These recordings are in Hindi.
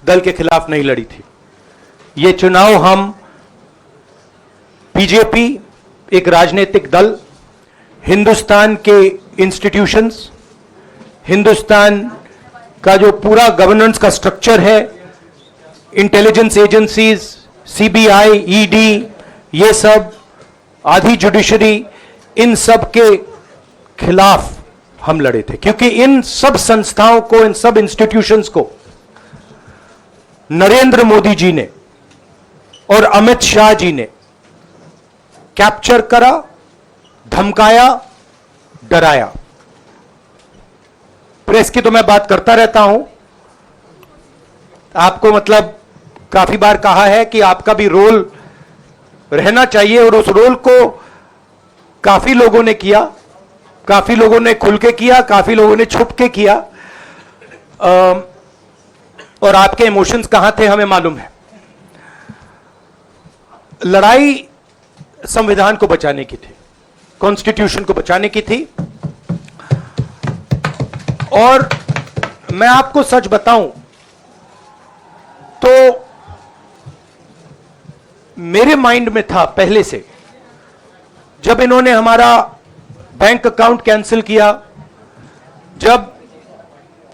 दल के खिलाफ नहीं लड़ी थी। ये चुनाव हम बीजेपी एक राजनीतिक दल, हिंदुस्तान के इंस्टीट्यूशंस, हिंदुस्तान का जो पूरा गवर्नेंस का स्ट्रक्चर है, इंटेलिजेंस एजेंसीज, सीबीआई, ईडी, ये सब, आधी जुडिशरी, इन सब के खिलाफ हम लड़े थे, क्योंकि इन सब संस्थाओं को, इन सब इंस्टीट्यूशंस को नरेंद्र मोदी जी ने और अमित शाह जी ने कैप्चर करा, धमकाया, डराया। प्रेस की तो मैं बात करता रहता हूं, आपको मतलब काफी बार कहा है कि आपका भी रोल रहना चाहिए, और उस रोल को काफी लोगों ने किया, काफी लोगों ने खुल के किया, काफी लोगों ने छुप के किया, और आपके इमोशंस कहां थे हमें मालूम है। लड़ाई संविधान को बचाने की थी, कॉन्स्टिट्यूशन को बचाने की थी। और मैं आपको सच बताऊं तो मेरे माइंड में था पहले से, जब इन्होंने हमारा बैंक अकाउंट कैंसिल किया, जब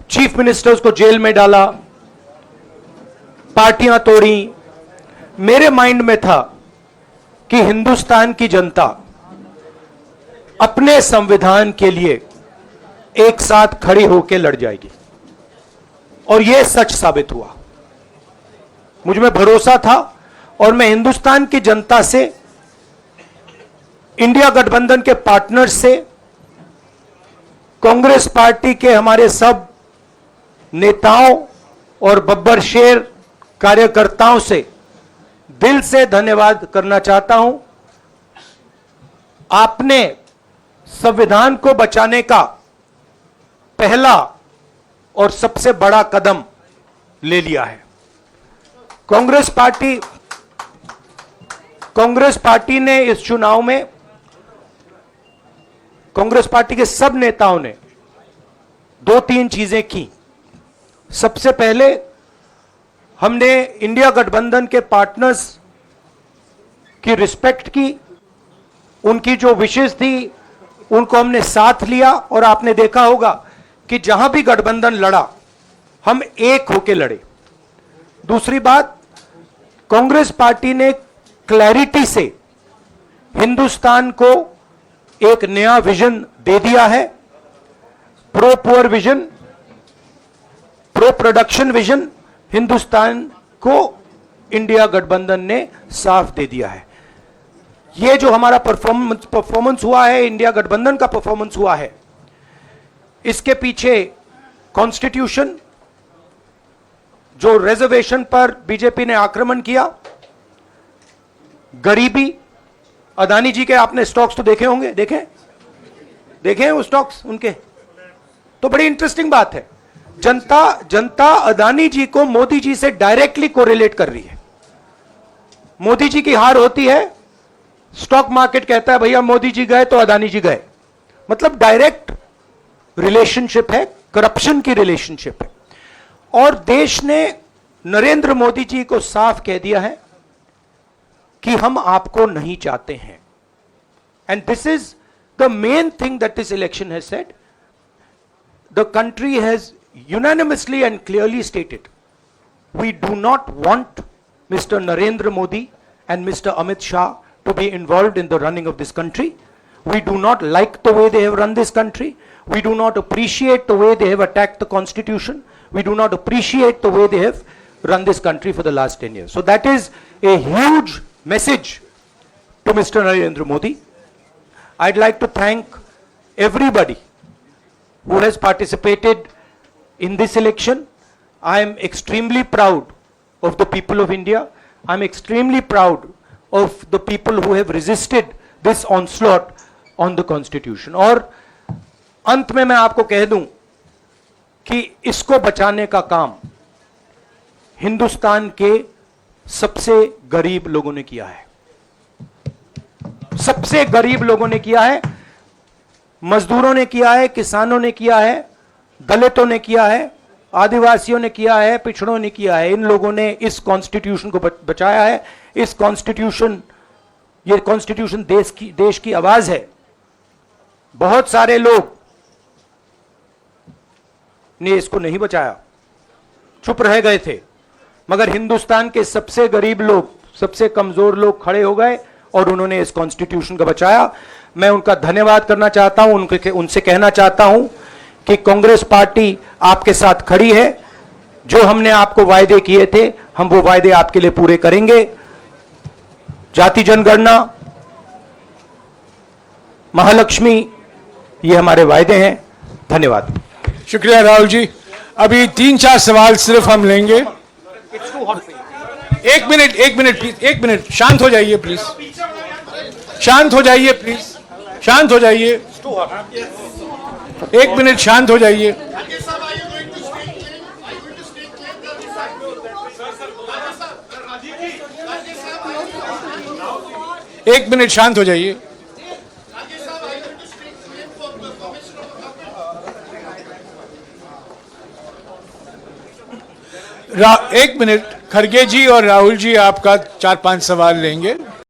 चीफ मिनिस्टर्स को जेल में डाला, पार्टियां तोड़ी, मेरे माइंड में था कि हिंदुस्तान की जनता अपने संविधान के लिए एक साथ खड़ी होकर लड़ जाएगी, और यह सच साबित हुआ। मुझ में भरोसा था, और मैं हिंदुस्तान की जनता से, इंडिया गठबंधन के पार्टनर्स से, कांग्रेस पार्टी के हमारे सब नेताओं और बब्बर शेर कार्यकर्ताओं से दिल से धन्यवाद करना चाहता हूं। आपने संविधान को बचाने का पहला और सबसे बड़ा कदम ले लिया है। कांग्रेस पार्टी ने इस चुनाव में, कांग्रेस पार्टी के सब नेताओं ने 2-3 चीजें की। सबसे पहले हमने इंडिया गठबंधन के पार्टनर्स की रिस्पेक्ट की, उनकी जो विशेष थी उनको हमने साथ लिया, और आपने देखा होगा कि जहां भी गठबंधन लड़ा हम एक होकर लड़े। दूसरी बात, कांग्रेस पार्टी ने क्लैरिटी से हिंदुस्तान को एक नया विजन दे दिया है, pro poor vision, pro production vision Hindustan को इंडिया गठबंधन ने साफ दे दिया है। यह जो हमारा परफॉर्मेंस हुआ है, इंडिया गठबंधन का परफॉर्मेंस हुआ है, इसके पीछे कॉन्स्टिट्यूशन, जो रिजर्वेशन पर बीजेपी ने आक्रमण किया, गरीबी, अदानी जी के आपने स्टॉक्स तो देखे होंगे, देखे हैं वो स्टॉक्स उनके, तो बड़ी इंटरेस्टिंग बात है। जनता अदानी जी को मोदी जी से डायरेक्टली कोरिलेट कर रही है। मोदी जी की हार होती है, स्टॉक मार्केट कहता है भैया मोदी जी गए तो अदानी जी गए, मतलब डायरेक्ट रिलेशनशिप है, करप्शन की रिलेशनशिप है। और देश ने नरेंद्र मोदी जी को साफ कह दिया है कि हम आपको नहीं चाहते हैं, and this is the main thing that this election has said. The country has unanimously and clearly stated, we do not want Mr. Narendra Modi and Mr. Amit Shah to be involved in the running of this country. We do not like the way they have run this country. We do not appreciate the way they have attacked the constitution. We do not appreciate the way they have run this country for the last 10 years. So that is a huge message to Mr. Narendra Modi. I'd like to thank everybody who has participated in this election. I am extremely proud of the people of India. I am extremely proud of the people who have resisted this onslaught on the constitution. और अंत में मैं आपको कह दूं कि इसको बचाने का काम हिंदुस्तान के सबसे गरीब लोगों ने किया है, सबसे गरीब लोगों ने किया है, मजदूरों ने किया है, किसानों ने किया है, दलितों ने किया है, आदिवासियों ने किया है, पिछड़ों ने किया है। इन लोगों ने इस कॉन्स्टिट्यूशन को बचाया है। इस कॉन्स्टिट्यूशन, ये कॉन्स्टिट्यूशन देश की आवाज है। बहुत सारे लोग ने इसको नहीं बचाया, चुप रह गए थे, मगर हिंदुस्तान के सबसे गरीब लोग, सबसे कमजोर लोग खड़े हो गए और उन्होंने इस कॉन्स्टिट्यूशन को बचाया। मैं उनका धन्यवाद करना चाहता हूं, उनसे कहना चाहता हूं कि कांग्रेस पार्टी आपके साथ खड़ी है। जो हमने आपको वायदे किए थे, हम वो वायदे आपके लिए पूरे करेंगे। जाति जनगणना, महालक्ष्मी, ये हमारे वायदे हैं। धन्यवाद। शुक्रिया राहुल जी। अभी 3-4 सवाल सिर्फ हम लेंगे। एक मिनट प्लीज, एक मिनट, शांत हो जाइए प्लीज, शांत हो जाइए प्लीज, शांत हो जाइए, एक मिनट शांत हो जाइए। एक मिनट शांत हो जाइए। एक मिनट, खड़गे जी और राहुल जी आपका 4-5 सवाल लेंगे।